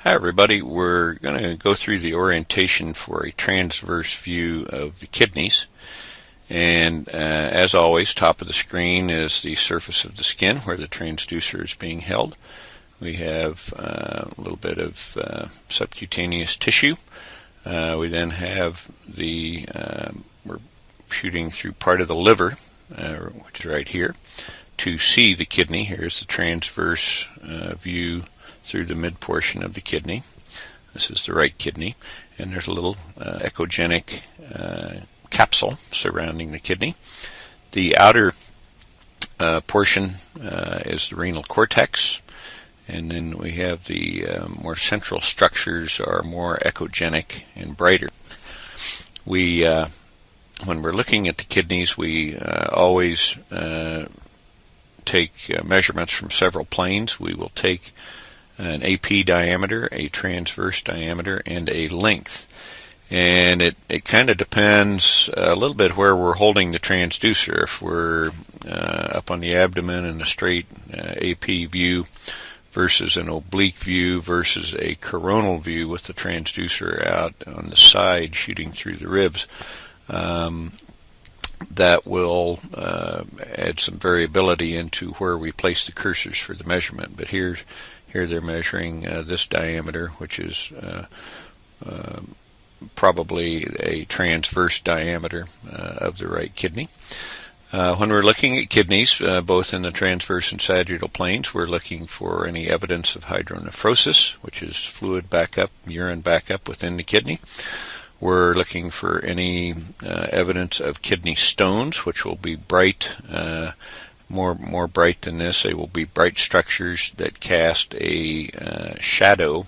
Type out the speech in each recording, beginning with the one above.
Hi everybody, we're going to go through the orientation for a transverse view of the kidneys. And as always, top of the screen is the surface of the skin where the transducer is being held. We have a little bit of subcutaneous tissue. We then have we're shooting through part of the liver, which is right here, to see the kidney. Here's the transverse view through the mid portion of the kidney. This is the right kidney, and there's a little echogenic capsule surrounding the kidney. The outer portion is the renal cortex, and then we have the more central structures are more echogenic and brighter. When we're looking at the kidneys, we always take measurements from several planes. We will take an AP diameter, a transverse diameter, and a length. And it kind of depends a little bit where we're holding the transducer. If we're up on the abdomen in a straight AP view versus an oblique view versus a coronal view with the transducer out on the side shooting through the ribs, that will add some variability into where we place the cursors for the measurement. But here they're measuring this diameter, which is probably a transverse diameter of the right kidney. When we're looking at kidneys, both in the transverse and sagittal planes, we're looking for any evidence of hydronephrosis, which is fluid backup, urine backup within the kidney. We're looking for any evidence of kidney stones, which will be bright, more bright than this. They will be bright structures that cast a shadow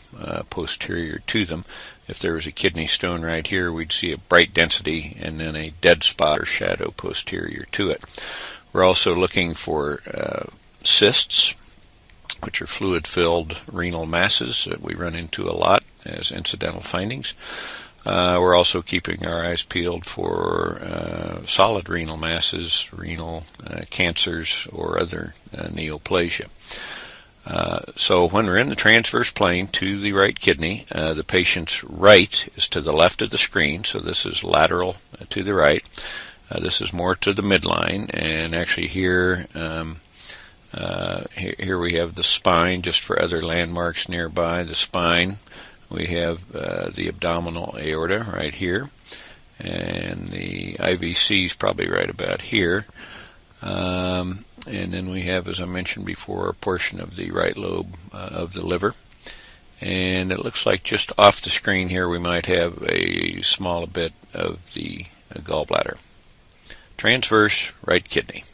posterior to them. If there was a kidney stone right here, we'd see a bright density and then a dead spot or shadow posterior to it. We're also looking for cysts, which are fluid-filled renal masses that we run into a lot as incidental findings. We're also keeping our eyes peeled for solid renal masses, renal cancers, or other neoplasia. So when we're in the transverse plane to the right kidney, the patient's right is to the left of the screen, so this is lateral to the right. This is more to the midline, and actually here we have the spine, just for other landmarks nearby. The spine, we have the abdominal aorta right here, and the IVC is probably right about here. And then we have, as I mentioned before, a portion of the right lobe of the liver. And it looks like just off the screen here we might have a small bit of the gallbladder. Transverse right kidney.